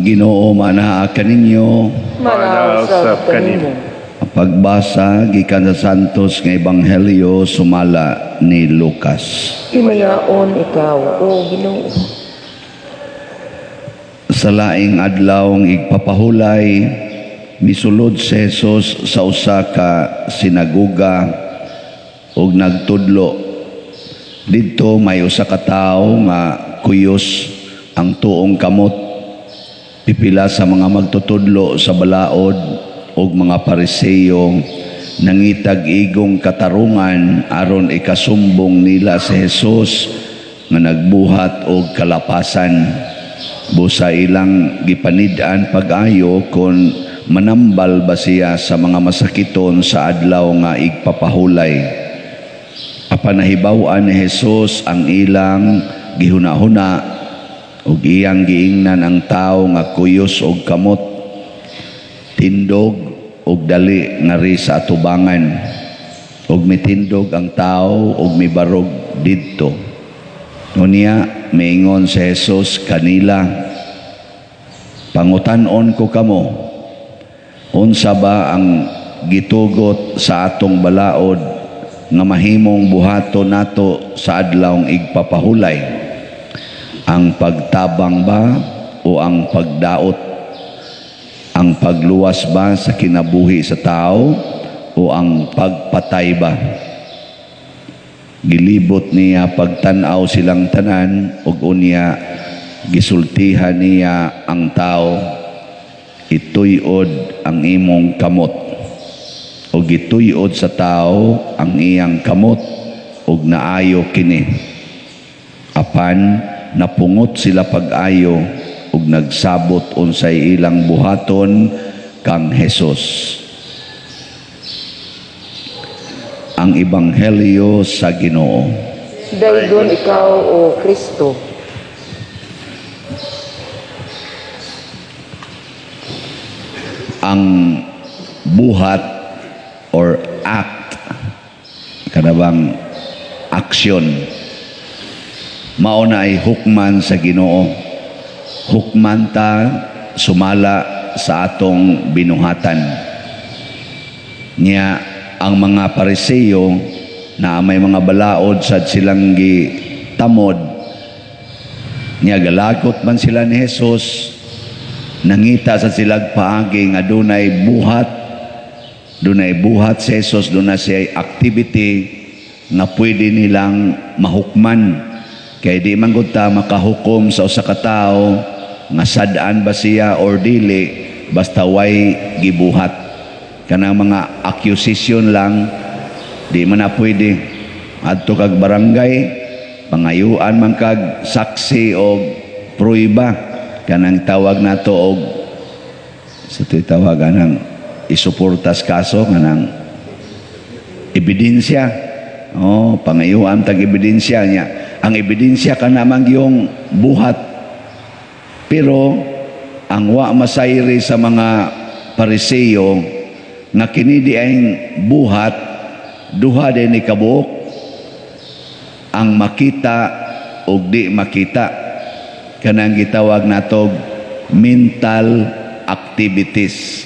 Ang Ginoo manaha kaninyo. Manausap kanimo. Pagbasa gikan sa Santos nga Ebanghelyo sumala ni Lucas. Himayaon ikaw, O Ginoo. Sa laing adlaw ng igpapahulay, misulod si Jesus sa usa ka sinagoga ug nagtudlo. Didto may usa ka tawo nga kuyos ang tuong kamot. Pipila sa mga magtutudlo sa balaod ug mga Pariseo nangitag igong katarungan aron ikasumbong nila si Jesus nga nagbuhat og kalapasan. Busa ilang gipanid-an pag-ayo kon manambal ba siya sa mga masakiton sa adlaw nga igpapahulay. Apan nahibaw-an ni Jesus ang ilang gihuna-huna ug iyang giingnan ang tawo nga kuyos og kamot, tindog ug dali ngari sa atubangan, ug mitindog ang tawo ug mibarog didto. Unya miingon si Jesus kanila, "Pangutan-on ko kamo, unsa ba ang gitugot sa atong balaod nga mahimong buhaton nato sa adlawng igpapahulay? Ang pagtabang ba o ang pagdaot? Ang pagluwas ba sa kinabuhi sa tao o ang pagpatay ba?" Gilibot niya pagtan-aw silang tanan ug unya gisultihan niya ang tao, "Ituy-od ang imong kamot." Ug gituy-od sa tao ang iyang kamot ug naayo kini. Apan napungot sila pag-ayo ug nagsabot unsay ilang buhaton kang Hesus. Ang Ebanghelyo sa Ginoo. Daygon ikaw, O Kristo. Ang buhat or act, kanabang aksyon, mauna ay hukman sa Ginoo. Hukman ta sumala sa atong binuhatan. Niya ang mga Pariseo na may mga balaod sad silang gitamod, niya galakot man sila ni Jesus, nangita sa silag paagi nga dunay buhat si Jesus, dunay siya activity nga pwede nilang mahukman. Kay di man gud ta makahukom sa usa ka tawo nga sad-an ba siya or dili basta way gibuhat. Kanang mga accusation lang, di man na pwede. Adto kag barangay, pangayuan man kag saksi o pruiba. Kanang tawag nato og sa tawagan ng isuportas kaso, kanang ebidensya. Oh, pangayuan tag ebidensya niya. Ang ebidensya ka namang yung buhat. Pero ang wa masayri sa mga Pariseo nga kini di ay buhat, duha din ni kabuok, ang makita o di makita. Kanang gitawag natog mental activities.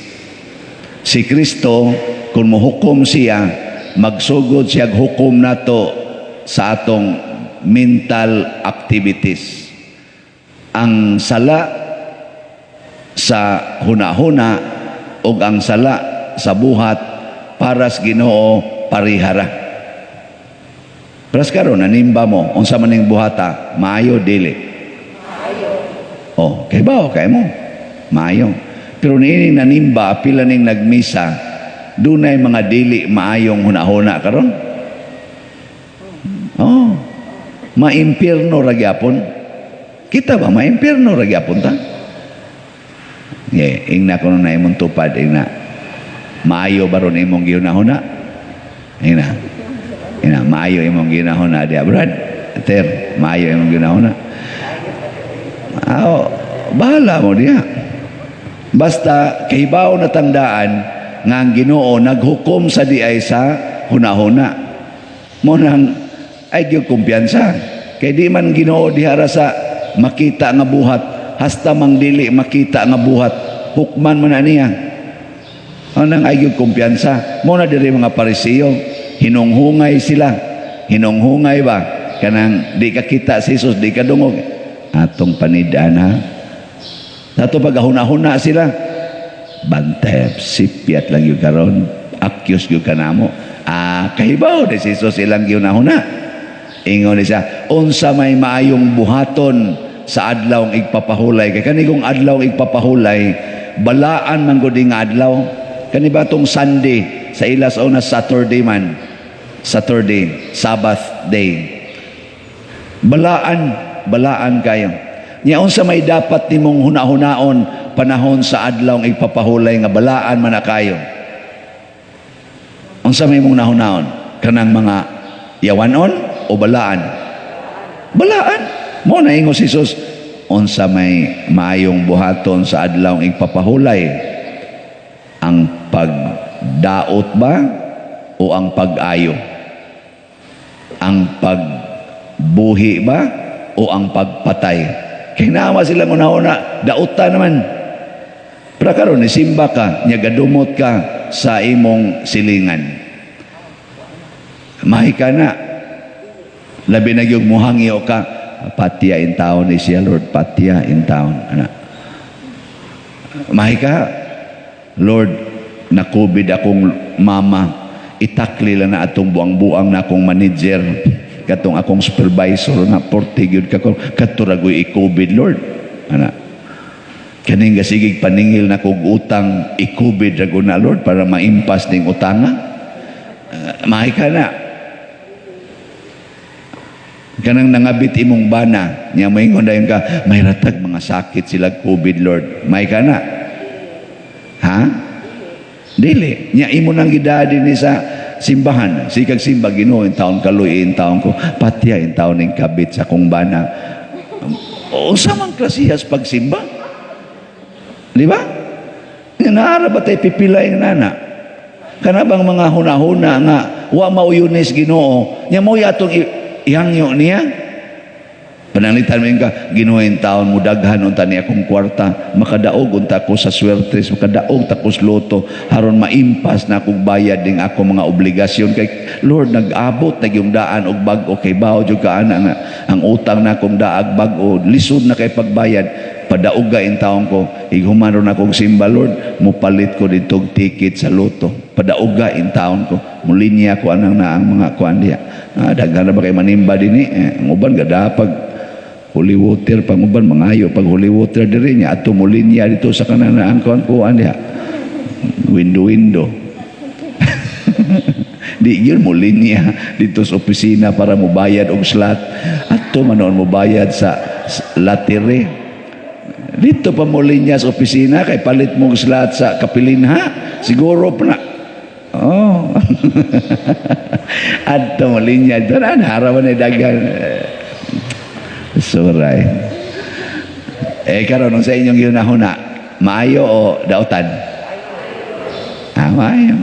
Si Kristo, kung muhukom siya, magsugod siya hukom nato sa atong mental activities. Ang sala sa hunahuna o ang sala sa buhat paras Ginoo parihara. Paras karon nanimba mo unsa man ning buhata, maayo dili. Maayo. Oh, kay ba kay mo? Maayo. Pero niining nanimba pila ning nagmisa, dunay mga dili maayong hunahuna karon. Oh. Maimpierno ra gyapon. Kita ba maimpierno ra gyapon ta? Ingna ko na imong tupad ingna. Maayo ba ron imong ginahuna? Ina, maayo imong ginahuna diya, Brad. Ter, maayo imong ginahuna. Bahala mo diya. Basta kahibaw na tandaan nga ang Ginoo naghukom sa diay sa hunahuna. Mo nang ay gyud kumpiyansa. Kay di man Ginoo dihara sa makita nga buhat, hasta mang dili makita nga buhat, hukman man na niya. Anang ayog kumpiyansa. Muna diri mga Pariseo, hinunghungay sila. Hinunghungay ba? Kanang di ka kita si Jesus, di ka dungog. Atong panidaan ha. Dato pagahuna-huna sila. Bantay, sipiat lang yung karon. Akyos yung kanamo. Kahibaw di si Jesus ilang ginahuna. Ingon siya, unsa may maayong buhaton sa adlaw ng igpapahulay. Kaya kanigong adlaw ng igpapahulay, balaan man gud nga adlaw. Kani ba tong Sunday sa ilas o na Saturday man, Saturday, Sabbath day, balaan kayo nya unsa may dapat nimong hunahunaon panahon sa adlaw ng igpapahulay nga balaan man na kayo. Unsa may mong nahunaon kanang mga yawanon o balaan mo na ingon si Jesus, unsa may maayong buhaton sa adlaw ng igpapahulay, ang pagdaot ba o ang pag-ayo? Ang pagbuhi ba o ang pagpatay? Kinama sila una-una, dauta naman. Pero karon ni simba ka, nya gadumot ka sa imong silingan. Mahi ka na. Labi na yung muhangyo ka, patya in taon ni siya, Lord, patya in taon. Mahi ka, Lord, na COVID akong mama, itakli lang na atong buang-buang na akong manager, katong akong supervisor na portigyod ka ko, katuragoy i-COVID, Lord. Kaning gasigig paningil na kong utang, i-COVID rago na, Lord, para maimpas ning utanga. Mahi ka na. Kanang nangabit imong bana, niya mo ingon dayon ka, may ratag mga sakit sila COVID, Lord. Mahi ka na. Ha? Dili. Nya imo nang gidadi ni sa simbahan. Sikag simba Ginoo in taon kaluy in taon ko. Patya in taon ning kabit sa kong bana. O sa man klasihas pagsimba? Di ba? Naara ba tayo pipilay ng nana? Kanabang mga hunahuna nga wa mauyunis Ginoo. Nya mo atong ihangyo niya. Pananglitan mo ka, ginuhin taon mo daghan unta ni akong kwarta, makadaog unta ko sa swertres, makadaog takos loto, haron maimpas na akong bayad ding ako mga obligasyon. Kay Lord, nag-abot na yung daan og bag-o kay bao jud ka ana nga ang utang na akong daag bag-o, lisod na kay pagbayad, padaog ga in taon ko, ighuman ron akong simba, Lord, mupalit ko ditong ticket sa loto, padaog ga in taon ko, mulinya ko anang na ang mga kuan diya. Daghan na ba kay manimba dinhi? Ang uban gada pag holy water panguban mangayo pag holy water diri nya ato mulinya dito sa kananaan kuan diha window di gyud mulinya dito sa opisina para mobayad og slot ato manon mobayad sa latire dito pa mulinya sa opisina kay palit mo og slot sa kapilinha siguro pa na ato mulinya doon harapan ni dagan. Suray. Karon sa inyong ginahuna, maayo o dautan? Maayo.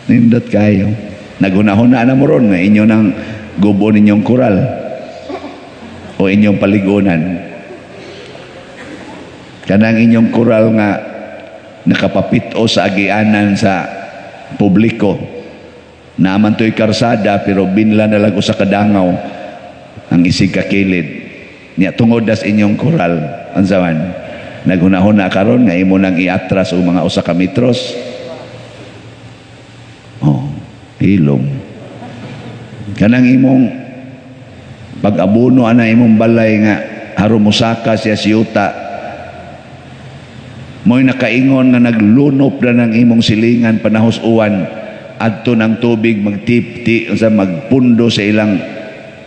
Nindot kayo. Naghuna-huna na mo ron, inyo ng gubo ninyong kural o inyong paligunan. Kanang inyong kural nga nakapapito sa agianan sa publiko. Naman to'y karsada pero binla na lago sa kadangaw ang isig kakilid. Niya tungod das inyong koral ansaman naghunahuna karon nga imo nang iatras og mga usa ka metros hilom kanang imong pag-abuno ana imong balay nga aron mosaka siya siyuta mo'y nakaingon nga naglunop na ng imong silingan panahos uwan adto ng tubig magtipti unsa magpundo sa ilang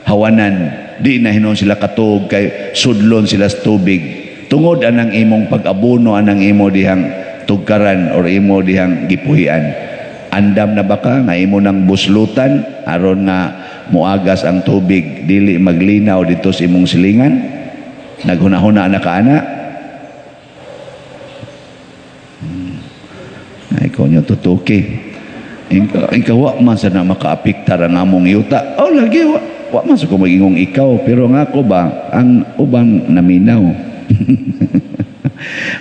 hawanan di na hinon sila katog kay sudlon sila sa tubig tungod anang imong pag-abuno anang imo dihang tugkaran or imo dihang gipuhian andam na baka nga imo nang buslutan aron nga muagas ang tubig dili maglinaw dito sa imong silingan naghunahuna na kaana ay ko nyo tutuki ikaw wa man sa na makaapiktar ang among yuta lagi wa man sa ko magingong ikaw pero nga ako ba ang ubang naminaw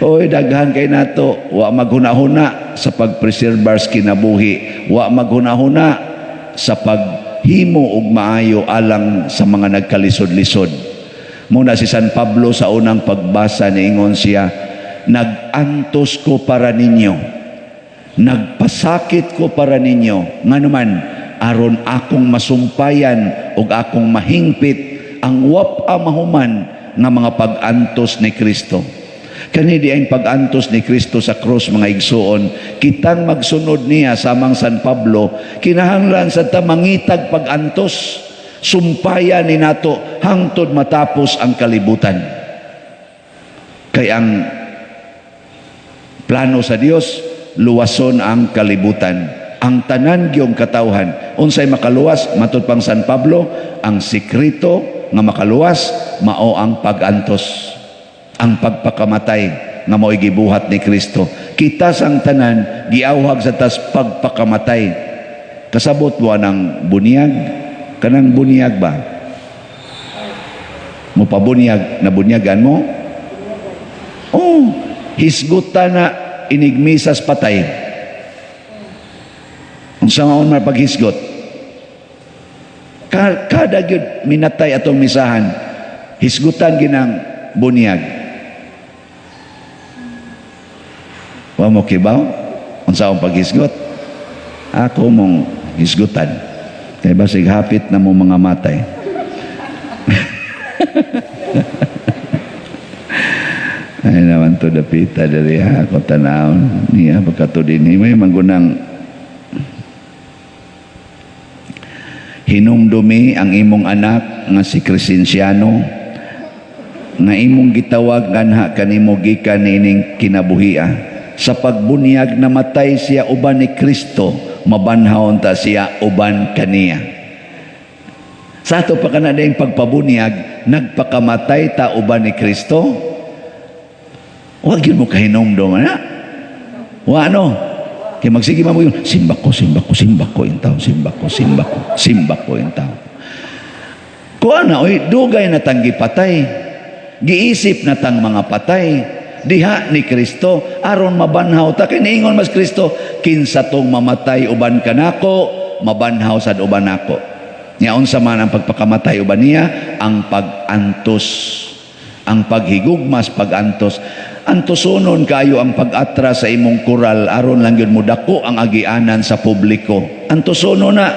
Oy, daghan kay nato, wa maghuna-huna sa pagpreserbar sa kinabuhi, wa maghuna-huna sa paghimo og maayo alang sa mga nagkalisod-lisod. Muna si San Pablo sa unang pagbasa niingon siya, nag-antos ko para ninyo, nagpasakit ko para ninyo, nganuman aron akong masumpayan ug akong mahingpit ang wapa mahuman nga mga pag-antos ni Kristo. Kani di ang pag-antos ni Kristo sa krus, mga igsuon, kitang magsunod niya samang San Pablo, kinahanglan sa tamangitag pag-antos, sumpayan ni nato hangtod matapos ang kalibutan. Kay ang plano sa Dios, luwason ang kalibutan. Ang tanan gyung katawhan, unsay makaluwas, matud pang San Pablo, ang sikreto nga makaluwas mao ang pag-antos, ang pagpakamatay nga mo'y gibuhat ni Kristo. Kita sang tanan giawhag sa tas pagpakamatay. Kasabot mo ng bunyag, kanang bunyag ba? Mo pa bunyag, na bunyagan mo? Oh, hisgutan na inigmisas patay. Ang sangaon man paghisgot. Kada gyud minatay atong misahan, hisgutan ginang bunyag. Wa mo kibaw? Unsa ang paghisgot? Ako mong hisgutan. Kay basig hapit na mo mga matay. Ay naman to dapita dari ako tanawon niya pagkato din may manggunang hinumdumi ang imong anak nga si Crescenciano nga imong gitawag ganha kanimo gikan nining kinabuhia. Sa pagbunyag namatay siya uban ni Kristo, mabanhawon ta siya uban kaniya. Sa ato pa kana dayang pagpabunyag, nagpakamatay ta uban ni Kristo. Wa gyud mo kahinomdom ana. Wa ano? Kay magsige mo yun, simba ko in taon, simba ko in taon. Kuana oy, dugay na tang gipatay. Giisip na tang mga patay. Diha ni Kristo aron mabanhaw ta kay niingon mas Kristo, kinsa tong mamatay uban kanako, mabanhaw sad uban nako. Nya unsa man ang pagpakamatay uban niya? Ang pag-antos, ang paghigugmas, pag-antos. Antosonon kayo ang pag-atras sa imong koral aron lang yun mo dako ang agianan sa publiko. Antosono na.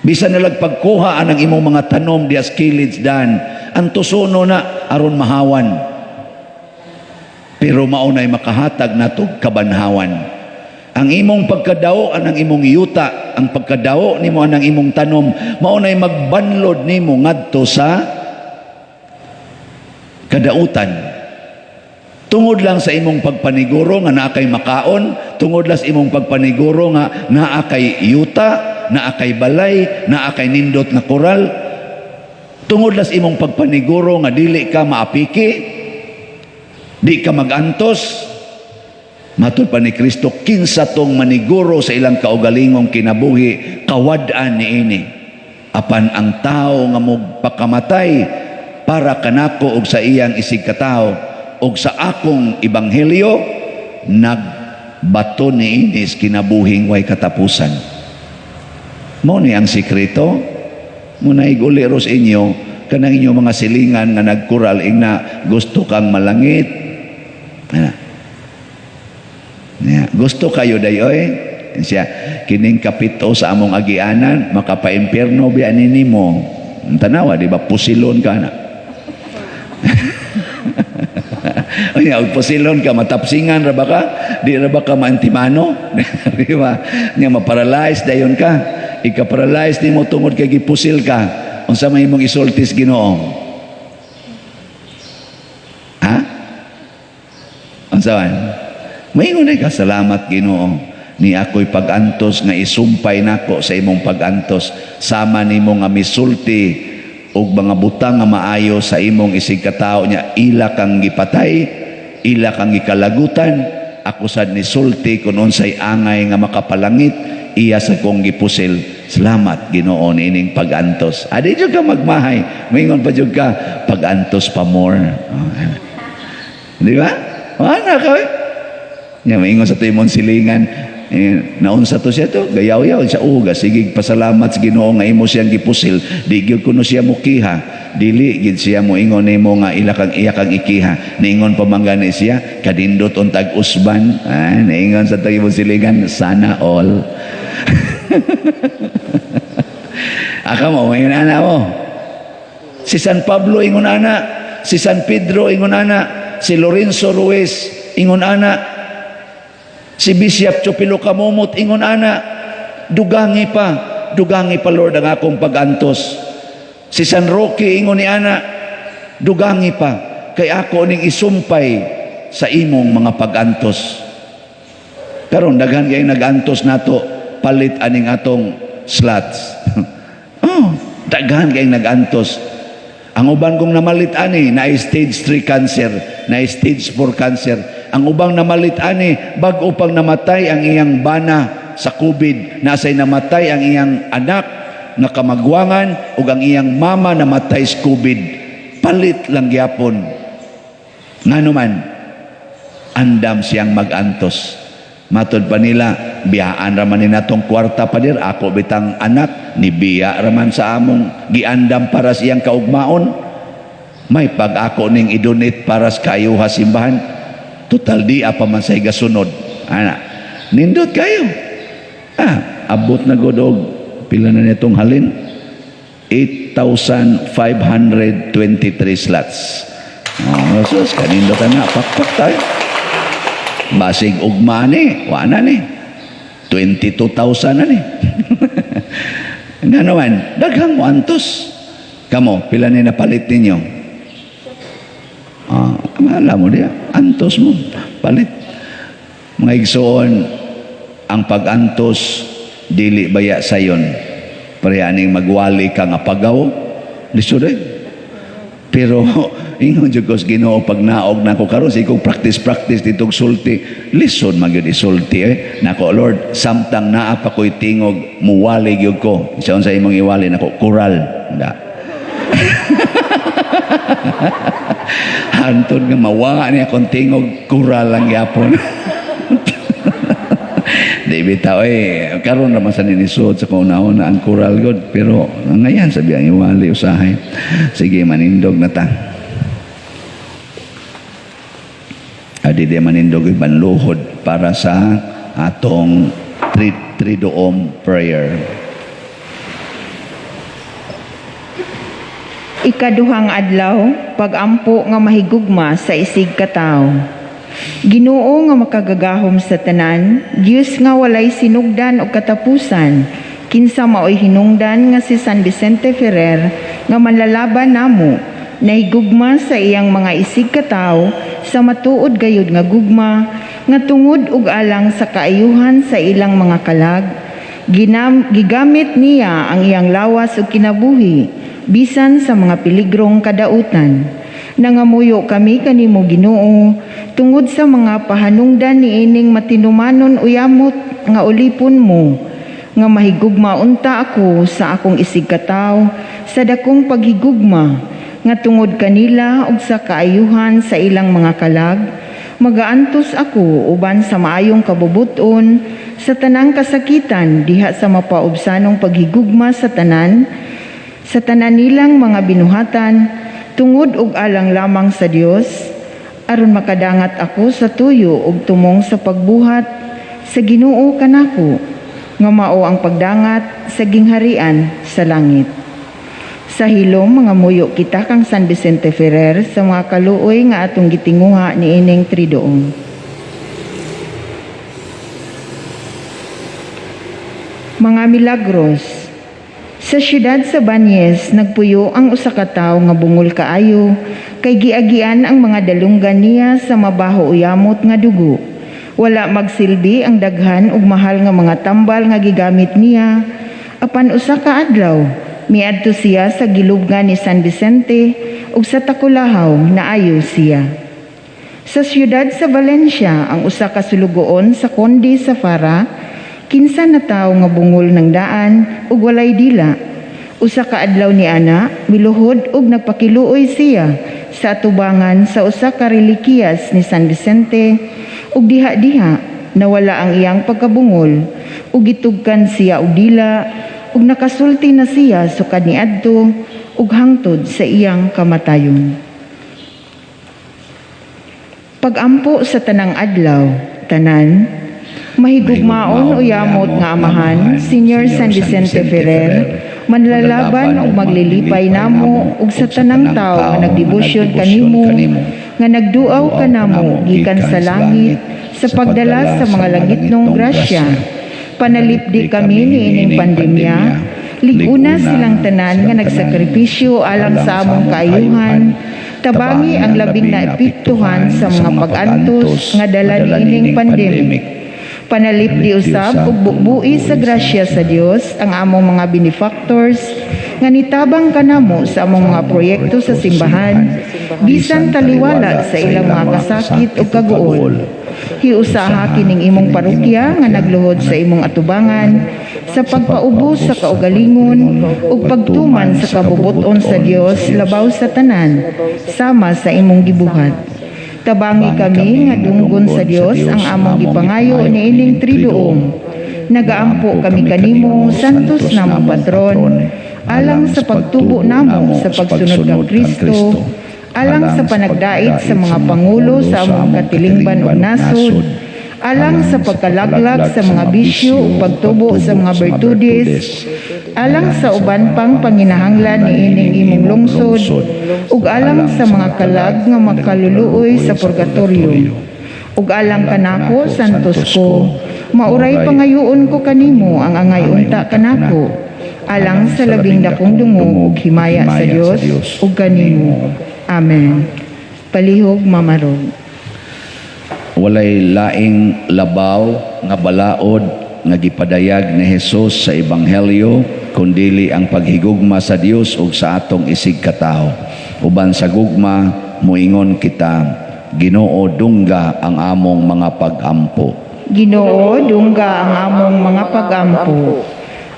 Bisan nalag pagkuha ang imong mga tanom dias kilid dan. Antosono na aron mahawan. Pero maunay makahatag natog kabanhawan. Ang imong pagkadao anang imong yuta, ang pagkadao nimo anang imong tanom, maunay magbanlod nimo ngadto sa kadautan. Tungod lang sa imong pagpaniguro nga naa kay makaon, tungod lang sa imong pagpaniguro nga naa kay yuta, naa kay balay, naa kay nindot nga koral, tungod lang sa imong pagpaniguro nga dili ka maapiki, di ka magantos. Matud pa ni Kristo, kinsa tong maniguro sa ilang kaugalingong kinabuhi, kawad-an niini. Apan ang tao nga magpakamatay para kanako og sa iyang isig katao og sa akong ebanghelyo, nagbato niinis kinabuhing way katapusan. Mao ni ang sikreto. Muna iguliros inyo kanang inyo mga silingan nga nagkural na gusto kang malangit. Gusto kayo dayoy siya kining kapito sa among agianan makapa-impierno biya nimo. Tanawa di ba pusilon ka na. Ay, pusilon ka matapsingan ra ba ka? Di ra ba ka maantimano? Di ba? Nya maparalyze dayon ka. Ika-paralyze nimo tungod kay gipusil ka. Unsa may imong isultis Ginoo? Ha? Unsa man? Maingon ka, salamat Ginoo. Ni ako'y pag-antos nga isumpay nako sa imong pag-antos. Sama nimo nga misulti og mga butang nga maayo sa imong isig katao nya. Ila kang gipatay, ila kang gikalagutan. Ako sad ni sulti kung unsay angay nga makapalangit, iya sa kong gipusil. Salamat Ginoo nining pag-antos. Adi jud ka magmahay, moingon pa jud ka pag-antos pa more. Di ba? Ana ka. Nya moingon sa timon silingan, naunsa to siya to, gayaw-yaw siya uga, sige pasalamat sa Ginoo nga imo siyang gipusil, di gyud kuno siya mukiha. Dili gid siya moingon nimo nga iya kang ikiha. Niingon pa man gani siya, kadindot untag usban. Niingon sa timon silingan, sana all. Aka mo, may ana mo. Si San Pablo ingon ana, si San Pedro ingon ana, si Lorenzo Ruiz ingon ana, si Bishop Chupilo Kamumot ingon ana, dugangi pa Lord ang akong pag-antos. Si San Roque ingon ni ana, dugangi pa, kay ako ning isumpay sa imong mga pag-antos. Karon daghan kay nag-antos nato, palit aning atong slots. Daghan kay nag-antos. Ang uban kong namalit ani na stage 3 cancer, na stage 4 cancer. Ang ubang namalit ani bag-o pang namatay ang iyang bana sa COVID, nasay namatay ang iyang anak na kamagwangan ug ang iyang mama namatay sa COVID. Palit lang gyapon. Ngano man andam siyang mag-antos. Matod pa nila, biyaan raman ni natong kwarta pa dir, ako bitang anak, ni biya raman sa among giandam para siyang kaugmaon. May pag ako ning idonate para sa kayuha simbahan, total di apa man say gasunod. Ana, nindot kayo. Abot na god og pila na nitong halin? 8,523 slots. Sus, kanindot na, pakpak tayo. Basig ugma ni, wala ni. 22,000 na ni. Nga naman, daghang mo antos. Kamo, pila ni napalit ninyo? Alam mo diya, antos mo, palit. Mga igsoon, ang pag-antos, dili baya sayon. Parehaning magwali ka nga pagaw, lisod eh. Pero ingon jud ko sa Ginoo pag naog nako karon sa ikong practice ditong sulti, lison magyud isulti nako Lord, samtang naa pa ko'y tingog muwali gyud ko. Isaon sa imong iwali nako kural. Da. Hantod nga mawa ni akong tingog kural lang gyapon. Di bitaw karon naman sa ninisod sa kaunahon na ang kural god, pero ngayon sabi ang iwali usahay. Sige, manindog na ta. Adi di manindog banluhod para sa atong tridoom prayer. Ikaduhang adlaw, pagampo nga mahigugma sa isig katawo. Ginoo nga makagagahom sa tanan, Dios nga walay sinugdan o katapusan, kinsa maoy hinungdan nga si San Vicente Ferrer nga manlalaban namo, nahigugma sa iyang mga isig katawo sa matuod gayud nga gugma, nga tungod ug alang sa kaayuhan sa ilang mga kalag, gigamit niya ang iyang lawas ug kinabuhi, bisan sa mga peligrong kadautan. Nangamuyo kami kanimo Ginoo tungod sa mga pahanungdan niining matinumanon uyamot nga ulipon mo, nga mahigugma unta ako sa akong isig kataw sa dakong paghigugma, nga tungod kanila ug sa kaayuhan sa ilang mga kalag, magaantos ako uban sa maayong kabubuton sa tanang kasakitan diha sa mapaubsanong paghigugma sa tanan nilang mga binuhatan, tungod ug alang lamang sa Dios, aron makadangat ako sa tuyo ug tumong sa pagbuhat sa Ginoo kanako, nga mao ang pagdangat sa gingharian sa langit. Sa hilom mga muyo kita kang San Vicente Ferrer sa mga kaluoy nga atong gitinguha niining tridoong. Mga milagros. Sa siyudad sa Banyes, nagpuyo ang usa ka tawo nga bungol kaayo, kay giagian ang mga dalunggan niya sa mabaho uyamot nga dugo. Wala magsilbi ang daghan ug mahal nga mga tambal nga gigamit niya. Apan usa ka adlaw, miadto siya sa gilubngan ni San Vicente ug sa takulahaw naayo siya. Sa siyudad sa Valencia, ang usa ka sulugoon sa Conde sa Fara, Kinsa na tawo nga bungol ng daan ug walay dila. Usa ka adlaw ni ana miluhod ug nagpakiluoy siya sa atubangan sa usa ka relikiyas ni San Vicente ug diha-diha nawala ang iyang pagkabungol ug gitugkan siya og dila ug nakasulti na siya sukad niadto ug hangtod sa iyang kamatayon. Pagampo sa tanang adlaw, tanan, mahigugmaon o yamot nga amahan, Senior San Vicente Ferrer, manlalaban ug maglilipay namo ug sa tanang tawo nga nagdebosyon kanimo, nga nagduaw kanamo gikan sa langit sa pagdala sa mga langitnong grasya. Panalipdi kami niining pandemya, liguna silang tanan nga nagsakripisyo alang sa among kaayuhan, tabangi ang labing na epektuhan sa mga pag-antos nga dala niining pandemic. Panalipdi usab ug bubuhi sa grasya sa Dios ang among mga benefactors nga nitabang kanamo sa among mga proyekto sa simbahan bisan taliwala sa ilang mga kasakit ug kaguol. Hiusaha kining imong parokya nga nagluhod sa imong atubangan sa pagpaubos sa kaugalingon ug pagtuman sa kabubuton sa Dios labaw sa tanan sama sa imong gibuhat. Tabangi kami nga dunggon sa Dios ang among gipangayo niining triduum. Nagaampo kami kanimo santos namong patron alang sa pagtubo namo sa pagsunod kang Kristo, alang sa panagdait sa mga pangulo sa among katilingban ug nasod, alang sa pagkalaglag sa mga bisyo ug pagtubo sa mga bertudes, alang sa uban pang panginahanglan niining imong lungsod, ug alang sa mga kalag nga makaluluoy sa purgatorio. Ug alang kanako santos ko, mauray pangayoon ko kanimo ang angay unta kanako, alang sa labing dakong dungog ug himaya sa Dios ug kanimo. Amen. Palihog mamarog. Walay laing labaw nga balaod nga gipadayag ni Hesus sa ebanghelyo kundili ang paghigugma sa Dios ug sa atong isig katao. Uban sa gugma moingon kita, Ginoo dungga ang among mga pag-ampo. Ginoo dungga ang among mga pag-ampo.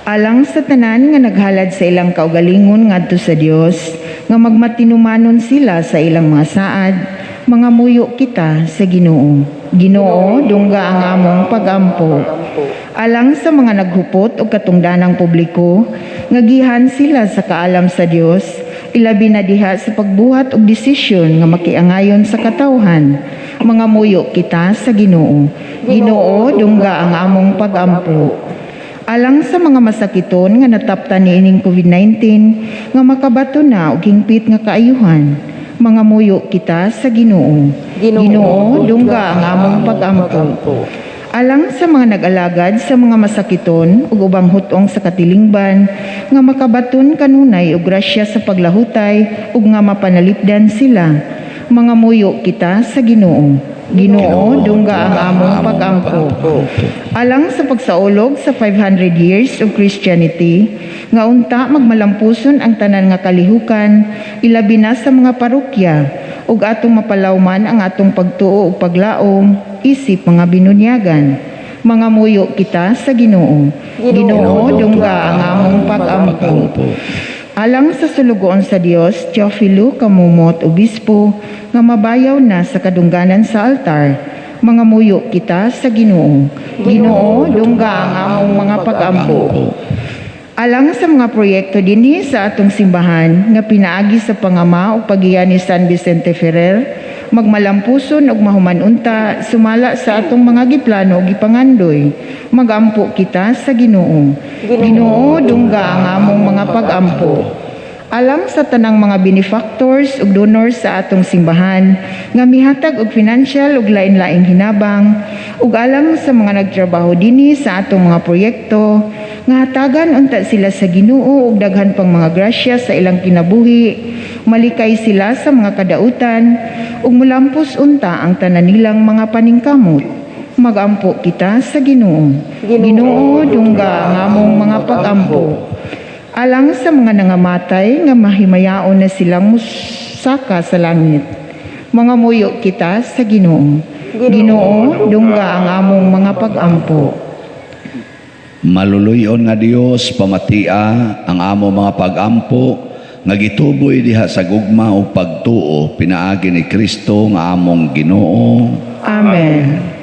Alang sa tanan nga naghalad sa ilang kaugalingon ngadto sa Dios, nga magmatinumanon sila sa ilang mga saad, mga muyo kita sa Ginoo. Ginoo, dungga ang among pag-ampo. Alang sa mga naghupot o katungdanang publiko, nga gihan sila sa kaalam sa Dios, ilabi na diha sa pagbuhat og desisyon nga makiangayon sa katawhan, mga muyo kita sa Ginoo. Ginoo, dungga ang among pag-ampo. Alang sa mga masakiton nga nataptan niining COVID-19 nga makabato na og hingpit nga kaayuhan, mga muyo kita sa Ginoo. Ginoo, dungga ang among pag-ampo. Alang sa mga nag-alagad sa mga masakiton ug ubang hutong sa katilingban nga makabaton kanunay og grasya sa paglahutay ug nga mapanalipdan sila, mga muyo kita sa Ginoo. Ginoo, dungga ang among pag-ampo. Alang sa pagsaulog sa 500 years of Christianity, nga unta magmalampuson ang tanan nga kalihukan, ilabi na sa mga parokya, ug atong mapalawman ang atong pagtuo ug paglaom, isip mga binunyagan. Mga muyo kita sa Ginoo. Ginoo, dungga ang among pag-ampo. Alang sa sulugoon sa Dios, Teofilo Kamumot, Obispo, nga mabayaw na sa kadungganan sa altar, mga muyo kita sa Ginoo. Ginoo, dungga ang among mga pag-ampo. Alang sa mga proyekto dinhi sa atong simbahan nga pinaagi sa pangama o pagiyan ni San Vicente Ferrer, magmalampuson og mahuman unta sumala sa atong mga giplano ug gipangandoy, magampo kita sa Ginoo. Ginoo, dungga ang among mga pag-ampo. Alang sa tanang mga benefactors ug donors sa atong simbahan nga mihatag og financial ug lain-laing hinabang, ug alang sa mga nagtrabaho dinhi sa atong mga proyekto nga hatagan unta sila sa Ginoo ug daghan pang mga grasya sa ilang kinabuhi, malikay sila sa mga kadautan ug mulampos unta ang tanan nilang mga paningkamot. Magampo kita sa Ginoo. Ginoo, dungga ang among mga pag-ampo. Alang sa mga nangamatay nga mahimayaon na silang musaka sa langit, mga muyo kita sa Ginoo. Ginoo, dungga ang among mga pag-ampo. Maluluyon nga Dios pamatia ang amo mga pagampo nga gituboy diha sa gugma o pagtuo pinaagi ni Kristo nga among Ginoo. Amen.